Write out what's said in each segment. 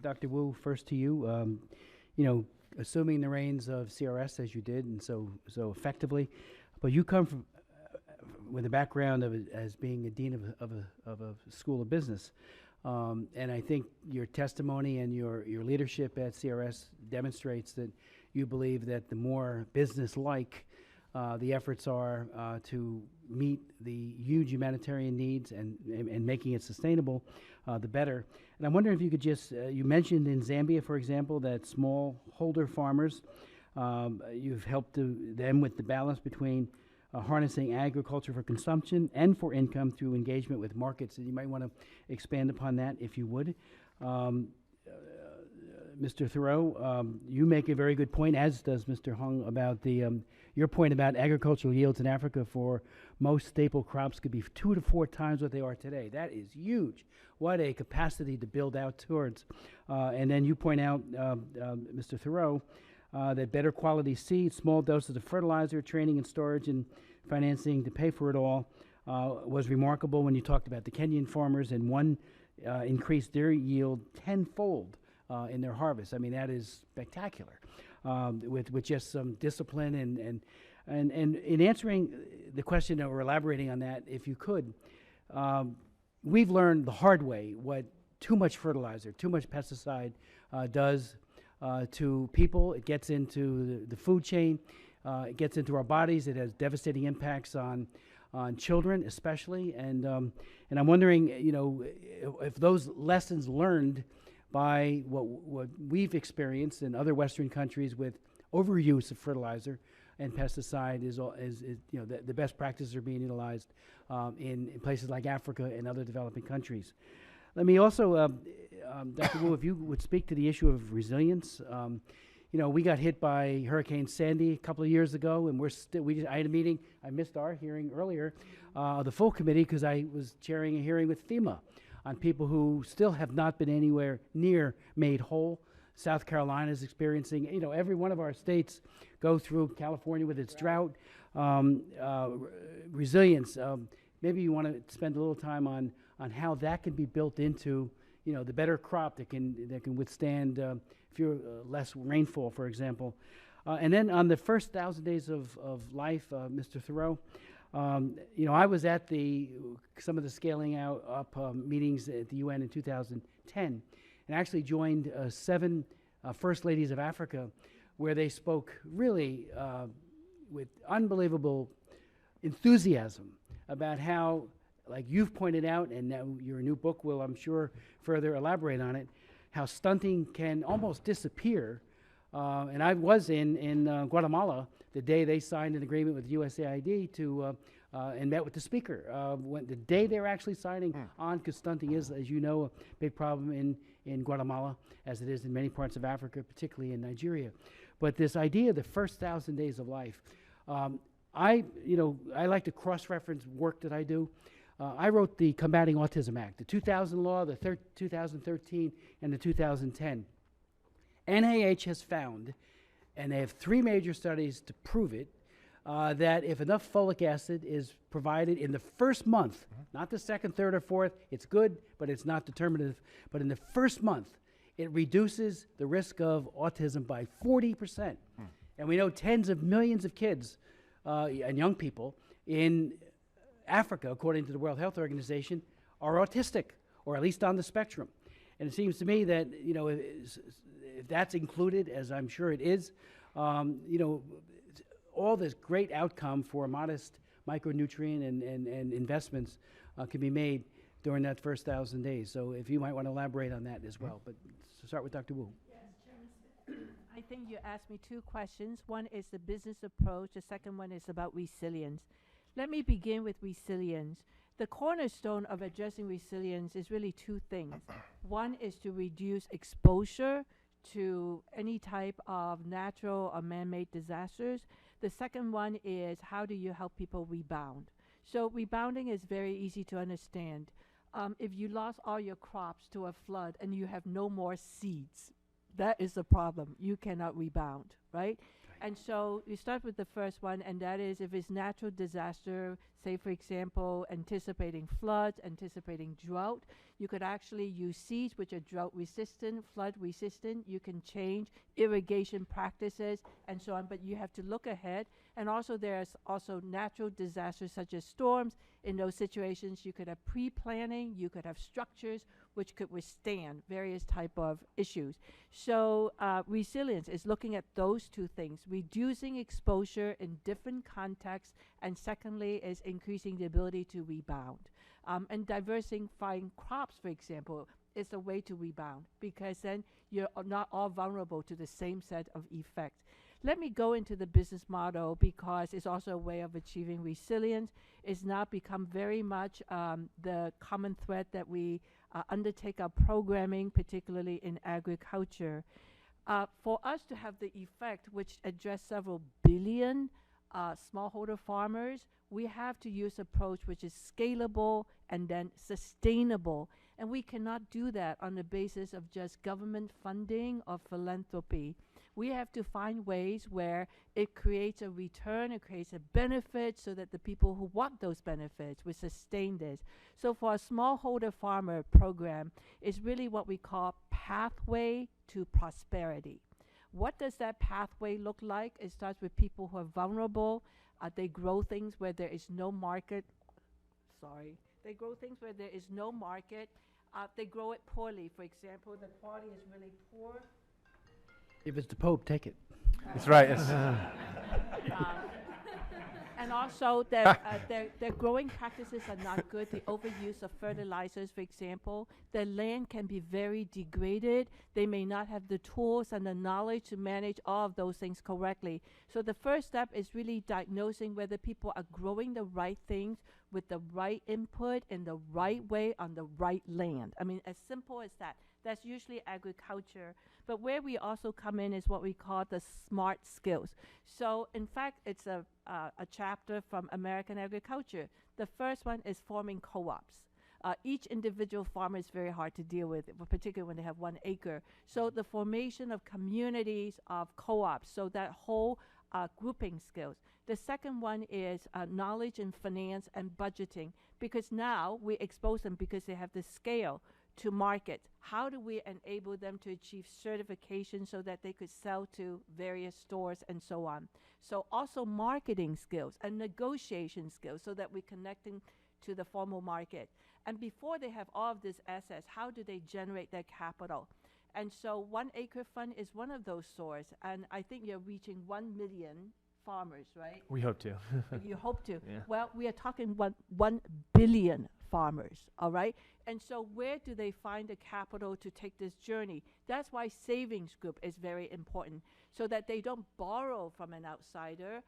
Dr. Wu, first to you. You know, assuming the reins of CRS as you did, and so effectively, but you come from with a background of as being a dean of a school of business, and I think your testimony and your leadership at CRS demonstrates that you believe that the more business-like the efforts are to meet the huge humanitarian needs and making it sustainable, the better. And I'm wondering if you could just, you mentioned in Zambia, for example, that smallholder farmers, you've helped them with the balance between harnessing agriculture for consumption and for income through engagement with markets. And you might want to expand upon that if you would. Mr. Thoreau, you make a very good point, as does Mr. Hung, about the your point about agricultural yields in Africa for most staple crops could be 2 to 4 times what they are today. That is huge. What a capacity to build out towards. And then you point out, Mr. Thoreau, that better quality seeds, small doses of fertilizer, training and storage, and financing to pay for it all was remarkable when you talked about the Kenyan farmers, and one increased their yield tenfold in their harvest. I mean, that is spectacular. With just some discipline and in answering the question or elaborating on that, if you could, we've learned the hard way what too much fertilizer, too much pesticide does to people. It gets into the food chain. It gets into our bodies. It has devastating impacts on children, especially. And I'm wondering, you know, if those lessons learned by what we've experienced in other Western countries with overuse of fertilizer and pesticide is you know, the best practices are being utilized in places like Africa and other developing countries. Let me also, Dr. Wu, if you would speak to the issue of resilience. You know, we got hit by Hurricane Sandy a couple of years ago, and I had a meeting. I missed our hearing earlier, the full committee, because I was chairing a hearing with FEMA on people who still have not been anywhere near made whole. South Carolina is experiencing, you know, every one of our states go through, California with its drought, resilience. Maybe you want to spend a little time on how that can be built into, you know, the better crop that can withstand less rainfall, for example. And then on the first 1,000 days of life, Mr. Thoreau, you know, I was at some of the scaling up meetings at the UN in 2010, and actually joined 7 First Ladies of Africa, where they spoke really with unbelievable enthusiasm about how, like you've pointed out, and now your new book will, I'm sure, further elaborate on it, how stunting can almost disappear. And I was in Guatemala the day they signed an agreement with USAID and met with the speaker. The day they were actually signing on, because stunting is, as you know, a big problem in Guatemala, as it is in many parts of Africa, particularly in Nigeria. But this idea of the first 1,000 days of life, I like to cross-reference work that I do. I wrote the Combating Autism Act, the 2000 law, the 2013, and the 2010. NIH has found, and they have 3 major studies to prove it, that if enough folic acid is provided in the first month, not the second, third, or fourth, it's good, but it's not determinative, but in the first month, it reduces the risk of autism by 40%. And we know tens of millions of kids and young people in Africa, according to the World Health Organization, are autistic, or at least on the spectrum. And it seems to me that, you know, if that's included, as I'm sure it is, you know, all this great outcome for modest micronutrient and investments can be made during that first 1,000 days. So if you might want to elaborate on that as well. But start with Dr. Wu. Yes, Chairman. I think you asked me 2 questions. One is the business approach. The second one is about resilience. Let me begin with resilience. The cornerstone of addressing resilience is really 2 things. One is to reduce exposure to any type of natural or man-made disasters. The second one is, how do you help people rebound? So rebounding is very easy to understand. If you lost all your crops to a flood and you have no more seeds, that is the problem. You cannot rebound, right? And so you start with the first one, and that is if it's natural disaster, say, for example, anticipating floods, anticipating drought, You could actually use seeds which are drought resistant, flood resistant. You can change irrigation practices and so on, but you have to look ahead. And also there's also natural disasters such as storms. In those situations, you could have pre-planning, you could have structures which could withstand various type of issues. So resilience is looking at those two things, reducing exposure in different contexts, and secondly is increasing the ability to rebound. And diversifying crops, for example, is a way to rebound, because then you're not all vulnerable to the same set of effects. Let me go into the business model because it's also a way of achieving resilience. It's now become very much the common thread that we undertake our programming, particularly in agriculture. For us to have the effect which address several billion smallholder farmers, we have to use approach which is scalable and then sustainable. And we cannot do that on the basis of just government funding or philanthropy. We have to find ways where it creates a return, it creates a benefit so that the people who want those benefits will sustain this. So for a smallholder farmer program, it's really what we call pathway to prosperity. What does that pathway look like? It starts with people who are vulnerable. They grow things where there is no market. They grow things where there is no market. They grow it poorly. For example, the quality is really poor. If it's the Pope, take it. That's right. Yes. And also, their growing practices are not good. The overuse of fertilizers, for example. Their land can be very degraded. They may not have the tools and the knowledge to manage all of those things correctly. So the first step is really diagnosing whether people are growing the right things with the right input in the right way on the right land. I mean, as simple as that. That's usually agriculture. But where we also come in is what we call the smart skills. So in fact, it's a chapter from American agriculture. The first one is forming co-ops. Each individual farmer is very hard to deal with, particularly when they have 1 acre. So the formation of communities of co-ops, so that whole grouping skills. The second one is knowledge in finance and budgeting, because now we expose them because they have the scale to market. How do we enable them to achieve certification so that they could sell to various stores and so on? So also marketing skills and negotiation skills so that we're connecting to the formal market. And before they have all of these assets, how do they generate their capital? And so 1 acre fund is one of those sources. And I think you're reaching 1 million farmers, right? We hope to. You hope to. Yeah. Well, we are talking 1 billion farmers, all right? And so where do they find the capital to take this journey? That's why savings group is very important, so that they don't borrow from an outsider,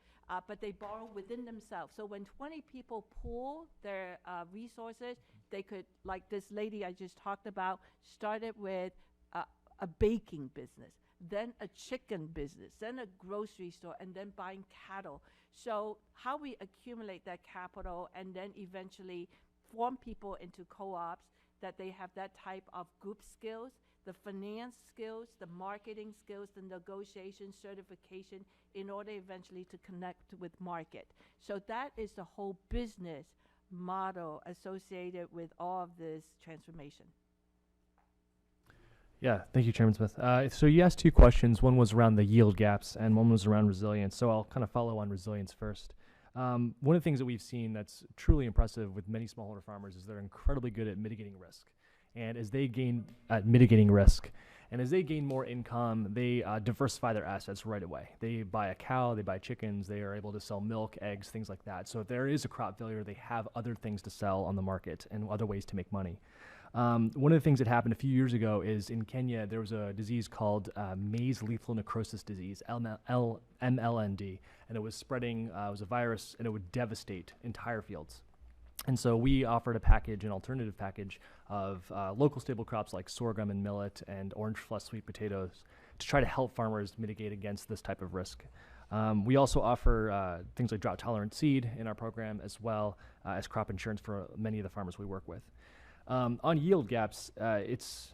but they borrow within themselves. So when 20 people pool their resources, they could, like this lady I just talked about, started with a baking business, then a chicken business, then a grocery store, and then buying cattle. So how we accumulate that capital and then eventually form people into co-ops, that they have that type of group skills, the finance skills, the marketing skills, the negotiation, certification, in order eventually to connect with market. So that is the whole business model associated with all of this transformation. Yeah, thank you, Chairman Smith. So you asked 2 questions. One was around the yield gaps, and one was around resilience. So I'll kind of follow on resilience first. One of the things that we've seen that's truly impressive with many smallholder farmers is they're incredibly good at mitigating risk. And as they gain more income, they diversify their assets right away. They buy a cow, they buy chickens, they are able to sell milk, eggs, things like that. So if there is a crop failure, they have other things to sell on the market and other ways to make money. One of the things that happened a few years ago is in Kenya, there was a disease called maize lethal necrosis disease, MLND, and it was spreading, it was a virus, and it would devastate entire fields. And so we offered a package, an alternative package of local staple crops like sorghum and millet and orange flesh sweet potatoes to try to help farmers mitigate against this type of risk. We also offer things like drought-tolerant seed in our program, as well as crop insurance for many of the farmers we work with. On yield gaps, it's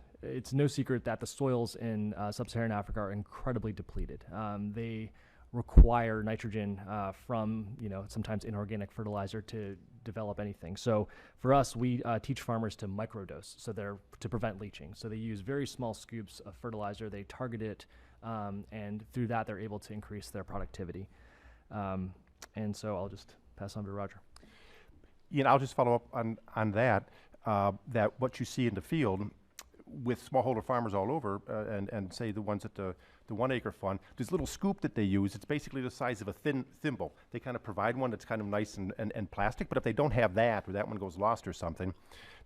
no secret that the soils in sub-Saharan Africa are incredibly depleted. They require nitrogen from, sometimes inorganic fertilizer to develop anything. So for us, we teach farmers to microdose, so they're to prevent leaching. So they use very small scoops of fertilizer, they target it, and through that they're able to increase their productivity. And so I'll just pass on to Roger. I'll just follow up on that, that what you see in the field with smallholder farmers all over, and say the ones at the 1 acre fund, this little scoop that they use, it's basically the size of a thin thimble. They kind of provide one that's kind of nice and plastic, but if they don't have that, or that one goes lost or something,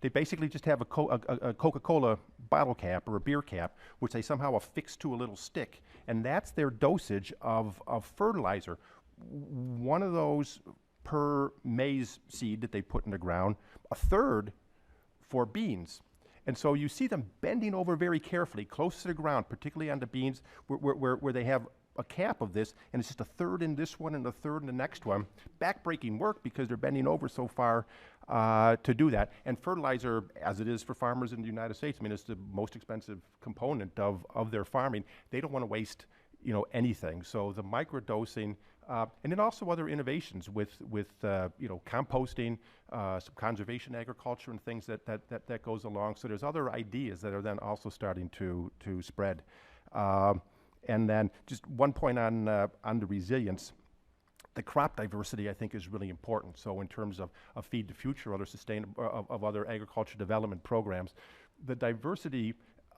they basically just have a Coca-Cola bottle cap or a beer cap, which they somehow affix to a little stick, and that's their dosage of fertilizer. One of those per maize seed that they put in the ground, a third for beans. And so you see them bending over very carefully, close to the ground, particularly on the beans, where they have a cap of this, and it's just a third in this one and a third in the next one. Backbreaking work because they're bending over so far to do that. And fertilizer, as it is for farmers in the United States, I mean, it's the most expensive component of their farming. They don't want to waste, anything. So the microdosing, and then also other innovations with composting, some conservation agriculture and things that goes along. So there's other ideas that are then also starting to spread. And then just one point on the resilience. The crop diversity, I think, is really important. So in terms of Feed the Future, other sustainable of other agriculture development programs, the diversity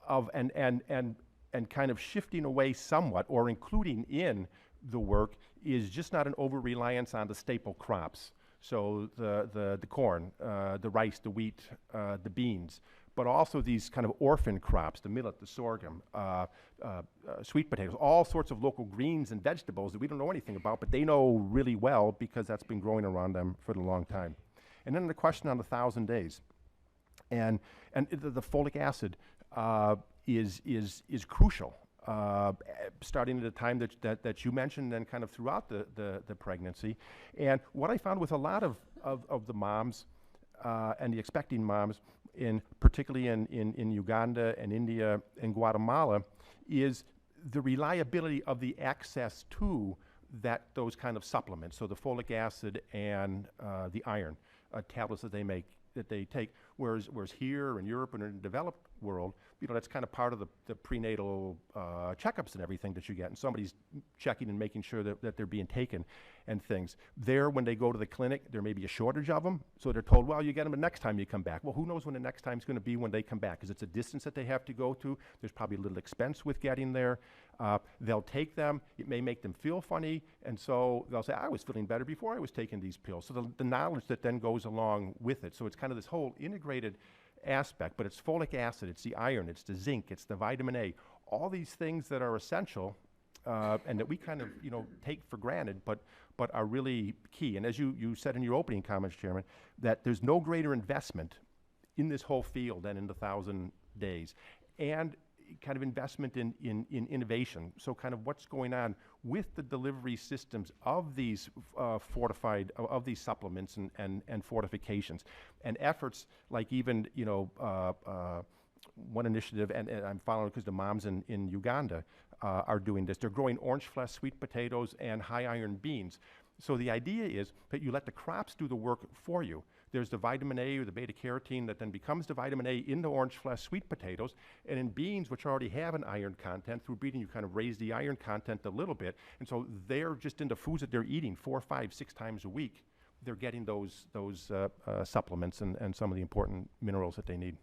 of and kind of shifting away somewhat, or including in the work, is just not an over-reliance on the staple crops. So the corn, the rice, the wheat, the beans, but also these kind of orphan crops, the millet, the sorghum, sweet potatoes, all sorts of local greens and vegetables that we don't know anything about, but they know really well because that's been growing around them for a long time. And then the question on the 1,000 days. And the folic acid is crucial. Starting at the time that you mentioned, and kind of throughout the pregnancy. And what I found with a lot of the moms and the expecting moms, particularly in Uganda and India and Guatemala, is the reliability of the access to those kind of supplements. So the folic acid and the iron tablets that they take. Whereas here in Europe and in the developed world, that's kind of part of the prenatal checkups and everything that you get, and somebody's checking and making sure that they're being taken and things. There, when they go to the clinic, there may be a shortage of them, so they're told, well, you get them the next time you come back. Well, who knows when the next time's going to be when they come back, because it's a distance that they have to go to. There's probably a little expense with getting there. They'll take them. It may make them feel funny, and so they'll say, I was feeling better before I was taking these pills. So the knowledge that then goes along with it. So it's kind of this whole integrated aspect, but it's folic acid, it's the iron, it's the zinc, it's the vitamin A, all these things that are essential and that we kind of take for granted, but are really key. And as you said in your opening comments, Chairman, that there's no greater investment in this whole field than in the 1,000 days, and kind of investment in innovation. So kind of what's going on with the delivery systems of these of these supplements and fortifications, and efforts like even one initiative, and I'm following because the moms in Uganda are doing this. They're growing orange flesh sweet potatoes and high iron beans. So the idea is that you let the crops do the work for you. There's the vitamin A or the beta carotene that then becomes the vitamin A in the orange flesh sweet potatoes, and in beans, which already have an iron content. Through breeding, you kind of raise the iron content a little bit, and so they're just in the foods that they're eating 4, 5, 6 times a week. They're getting those supplements and some of the important minerals that they need.